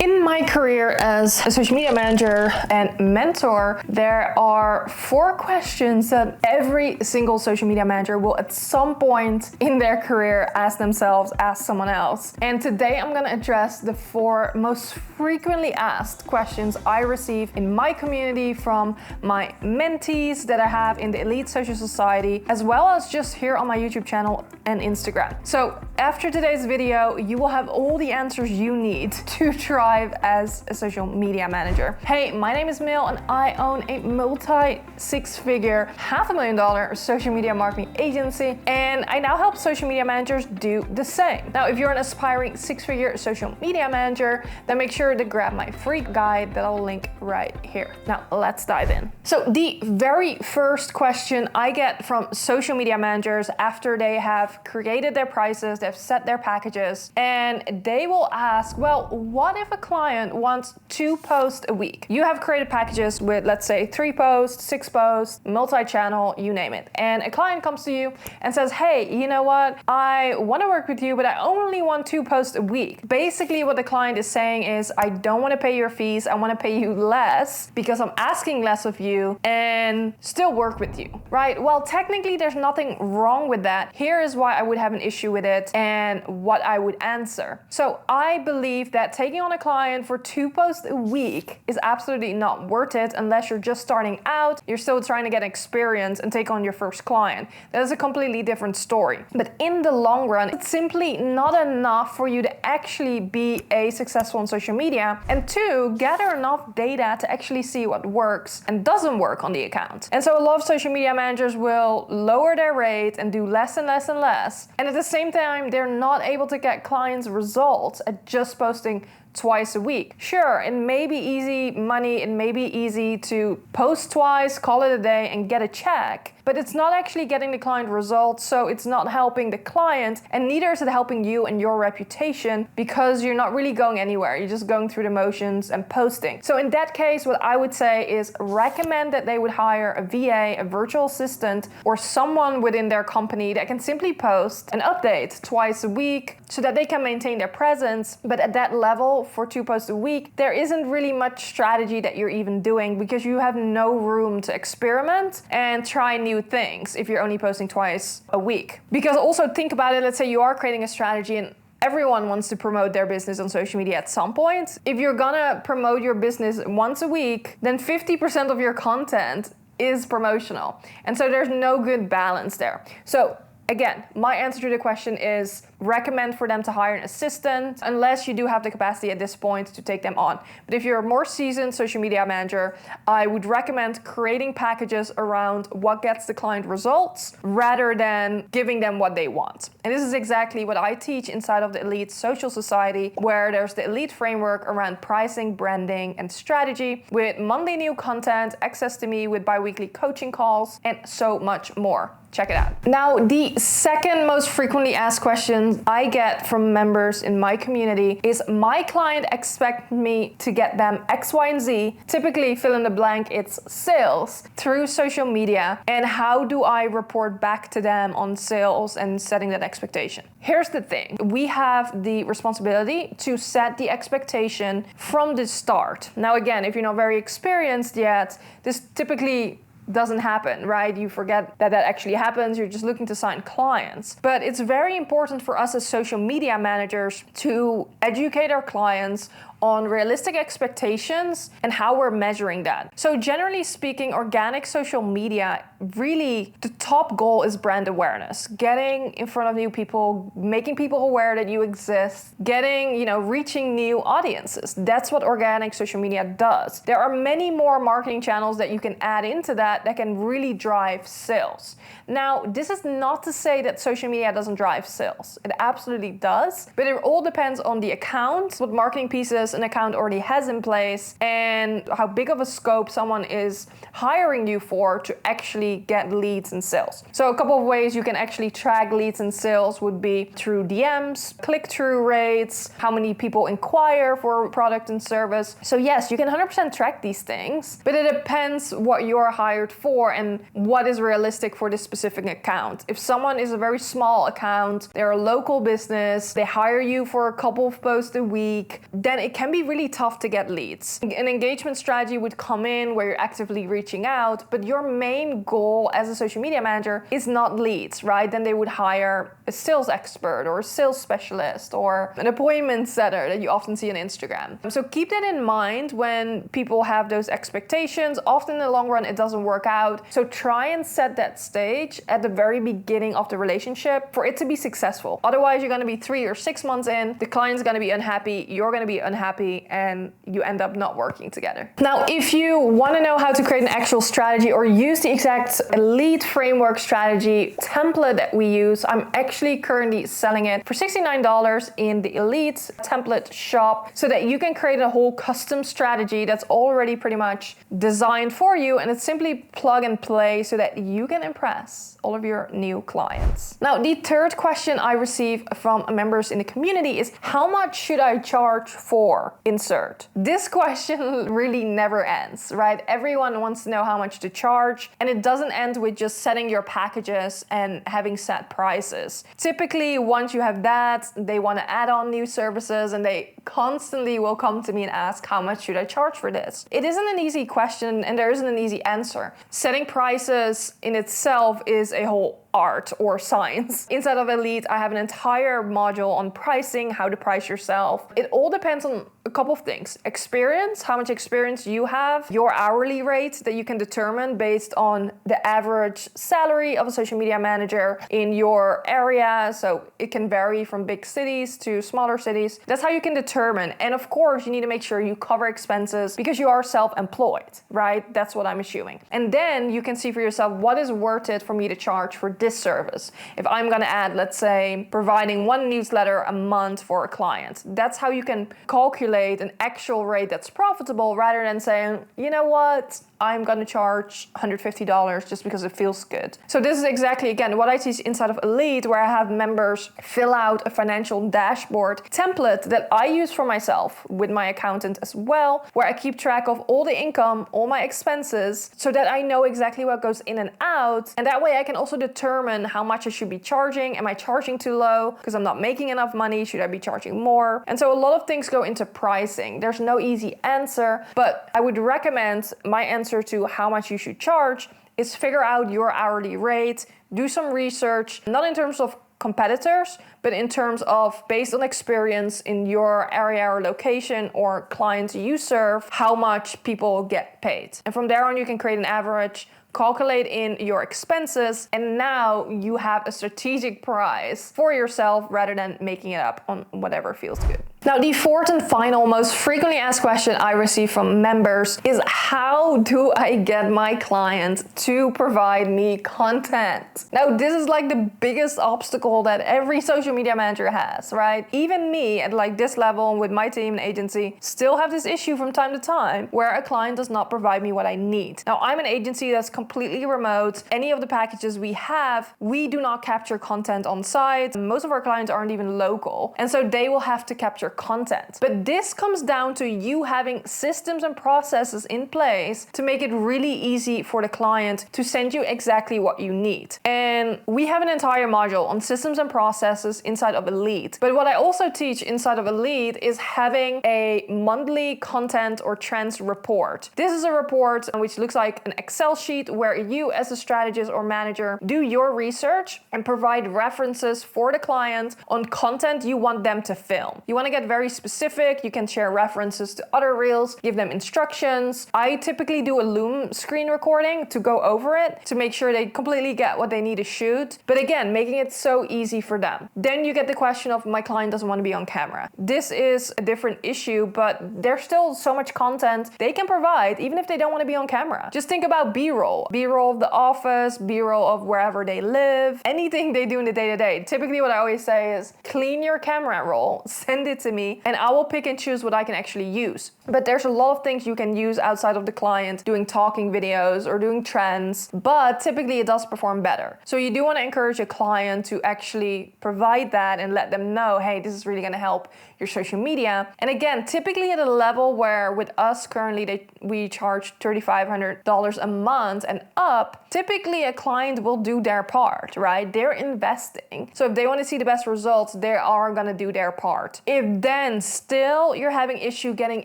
In my career as a social media manager and mentor, there are 4 questions that every single social media manager will at some point in their career ask themselves, ask someone else. And today I'm gonna address the 4 most frequently asked questions I receive in my community from my mentees that I have in the Elite Social Society, as well as just here on my YouTube channel and Instagram. So after today's video, you will have all the answers you need to thrive as a social media manager. Hey, my name is Milou and I own a multi-6-figure, $500,000 social media marketing agency, and I now help social media managers do the same. Now, if you're an aspiring 6-figure social media manager, then make sure to grab my free guide that I'll link right here. Now, let's dive in. So the very first question I get from social media managers after they have created their prices, they've set their packages, and they will ask, well, what if a client wants 2 posts a week? You have created packages with, let's say, 3 posts, 6 posts, multi-channel, you name it. And a client comes to you and says, hey, you know what? I want to work with you, but I only want 2 posts a week. Basically, what the client is saying is, I don't want to pay your fees. I want to pay you less because I'm asking less of you and still work with you, right? Well, technically, there's nothing wrong with that. Here is why I would have an issue with it and what I would answer. So I believe that taking on a client for 2 posts a week is absolutely not worth it unless you're just starting out, you're still trying to get experience and take on your first client. That is a completely different story. But in the long run, it's simply not enough for you to actually be successful on social media, and 2, gather enough data to actually see what works and doesn't work on the account. And so a lot of social media managers will lower their rate and do less and less and less. And at the same time, they're not able to get clients results at just posting twice a week. Sure, it may be easy money, it may be easy to post twice, call it a day, and get a check, but it's not actually getting the client results, so it's not helping the client, and neither is it helping you and your reputation because you're not really going anywhere. You're just going through the motions and posting. So in that case, what I would say is recommend that they would hire a VA, a virtual assistant, or someone within their company that can simply post and update twice a week so that they can maintain their presence. But at that level, for 2 posts a week, there isn't really much strategy that you're even doing because you have no room to experiment and try new things if you're only posting twice a week. Because also think about it, let's say you are creating a strategy and everyone wants to promote their business on social media at some point. If you're gonna promote your business once a week, then 50% of your content is promotional. And so there's no good balance there. So again, my answer to the question is recommend for them to hire an assistant unless you do have the capacity at this point to take them on. But if you're a more seasoned social media manager, I would recommend creating packages around what gets the client results rather than giving them what they want. And this is exactly what I teach inside of the Elite Social Society, where there's the Elite framework around pricing, branding, and strategy with monthly new content, access to me with bi-weekly coaching calls, and so much more. Check it out. Now, the second most frequently asked question I get from members in my community is, my client expects me to get them X, Y, and Z, typically fill in the blank, it's sales, through social media, and how do I report back to them on sales and setting that expectation? Here's the thing. We have the responsibility to set the expectation from the start. Now, again, if you're not very experienced yet, this typically doesn't happen, right? You forget that that actually happens. You're just looking to sign clients. But it's very important for us as social media managers to educate our clients on realistic expectations and how we're measuring that. So generally speaking, organic social media, really the top goal is brand awareness, getting in front of new people, making people aware that you exist, getting, reaching new audiences. That's what organic social media does. There are many more marketing channels that you can add into that can really drive sales. Now, this is not to say that social media doesn't drive sales. It absolutely does, but it all depends on the account, what marketing pieces an account already has in place, and how big of a scope someone is hiring you for to actually get leads and sales. So a couple of ways you can actually track leads and sales would be through DMs, click-through rates, how many people inquire for a product and service. So yes, you can 100% track these things, but it depends what you're hired for and what is realistic for this specific account. If someone is a very small account, they're a local business, they hire you for a couple of posts a week, then it can be really tough to get leads. An engagement strategy would come in where you're actively reaching out, but your main goal as a social media manager is not leads, right? Then they would hire a sales expert or a sales specialist or an appointment setter that you often see on Instagram. So keep that in mind when people have those expectations. Often in the long run, it doesn't work out. So try and set that stage at the very beginning of the relationship for it to be successful. Otherwise, you're going to be 3 or 6 months in, the client's going to be unhappy, you're going to be unhappy, and you end up not working together. Now, if you want to know how to create an actual strategy or use the exact lead framework strategy template that we use, I'm actually currently selling it for $69 in the Elite template shop so that you can create a whole custom strategy that's already pretty much designed for you, and it's simply plug and play so that you can impress all of your new clients. Now, the third question I receive from members in the community is, how much should I charge for insert? This question really never ends, right? Everyone wants to know how much to charge, and it doesn't end with just setting your packages and having set prices. Typically, once you have that, they want to add on new services, and they constantly will come to me and ask, how much should I charge for this? It isn't an easy question, and there isn't an easy answer. Setting prices in itself is a whole art or science. Inside of Elite, I have an entire module on pricing, how to price yourself. It all depends on a couple of things. Experience, how much experience you have, your hourly rate that you can determine based on the average salary of a social media manager in your area. So it can vary from big cities to smaller cities. That's how you can determine. And of course, you need to make sure you cover expenses because you are self-employed, right? That's what I'm assuming. And then you can see for yourself what is worth it for me to charge for this service. If I'm going to add, let's say, providing 1 newsletter a month for a client, that's how you can calculate an actual rate that's profitable rather than saying, you know what, I'm going to charge $150 just because it feels good. So this is exactly, again, what I teach inside of Elite, where I have members fill out a financial dashboard template that I use for myself with my accountant as well, where I keep track of all the income, all my expenses, so that I know exactly what goes in and out. And that way I can also determine how much I should be charging. Am I charging too low because I'm not making enough money? Should I be charging more? And so a lot of things go into pricing. There's no easy answer, but I would recommend my answer to how much you should charge is figure out your hourly rate, do some research, not in terms of competitors, but in terms of based on experience in your area or location or clients you serve, how much people get paid. And from there on, you can create an average, calculate in your expenses, and now you have a strategic price for yourself rather than making it up on whatever feels good. Now, the fourth and final most frequently asked question I receive from members is, how do I get my client to provide me content? Now, this is like the biggest obstacle that every social media manager has, right? Even me at like this level with my team and agency still have this issue from time to time where a client does not provide me what I need. Now, I'm an agency that's completely remote. Any of the packages we have, we do not capture content on site. Most of our clients aren't even local, and so they will have to capture content. But this comes down to you having systems and processes in place to make it really easy for the client to send you exactly what you need. And we have an entire module on systems and processes inside of Elite. But what I also teach inside of Elite is having a monthly content or trends report. This is a report which looks like an Excel sheet where you as a strategist or manager do your research and provide references for the client on content you want them to film. You want to get very specific. You can share references to other reels, give them instructions. I typically do a Loom screen recording to go over it to make sure they completely get what they need to shoot. But again, making it so easy for them. Then you get the question of, my client doesn't want to be on camera. This is a different issue, but there's still so much content they can provide even if they don't want to be on camera. Just think about B-roll. B-roll of the office, B-roll of wherever they live, anything they do in the day-to-day. Typically what I always say is, clean your camera roll, send it to me, and I will pick and choose what I can actually use. But there's a lot of things you can use outside of the client, doing talking videos or doing trends, but typically it does perform better. So you do want to encourage a client to actually provide that and let them know, hey, this is really going to help your social media. And again, typically at a level where with us currently we charge $3,500 a month and up, typically a client will do their part, right? They're investing. So if they want to see the best results, they are going to do their part. If then still you're having issue getting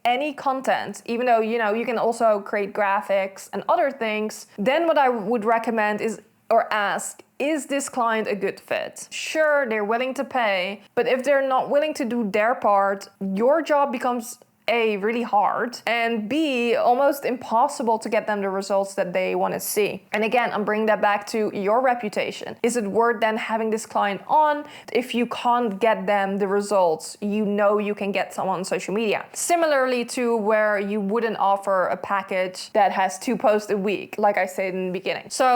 any content, even though, you know, you can also create graphics and other things, then what I would recommend is, or ask, is this client a good fit? Sure, they're willing to pay, but if they're not willing to do their part, your job becomes A, really hard, and B, almost impossible to get them the results that they want to see. And again, I'm bringing that back to your reputation. Is it worth then having this client on if you can't get them the results you know you can get someone on social media? Similarly to where you wouldn't offer a package that has 2 posts a week, like I said in the beginning. So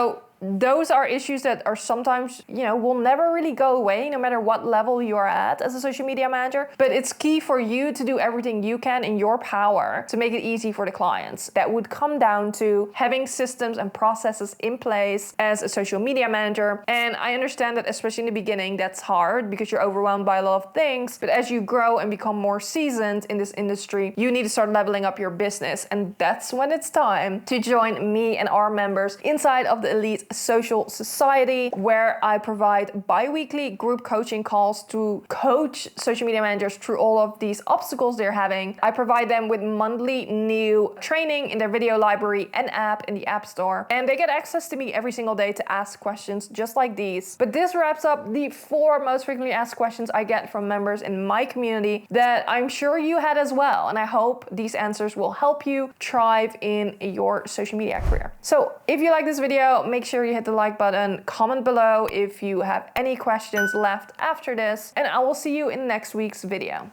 those are issues that are sometimes, you know, will never really go away no matter what level you are at as a social media manager. But it's key for you to do everything you can in your power to make it easy for the clients. That would come down to having systems and processes in place as a social media manager. And I understand that especially in the beginning, that's hard because you're overwhelmed by a lot of things. But as you grow and become more seasoned in this industry, you need to start leveling up your business. And that's when it's time to join me and our members inside of the Elite Social Society, where I provide bi-weekly group coaching calls to coach social media managers through all of these obstacles they're having. I provide them with monthly new training in their video library and app in the App Store. And they get access to me every single day to ask questions just like these. But this wraps up the 4 most frequently asked questions I get from members in my community that I'm sure you had as well. And I hope these answers will help you thrive in your social media career. So if you like this video, make sure you hit the like button, comment below if you have any questions left after this, and I will see you in next week's video.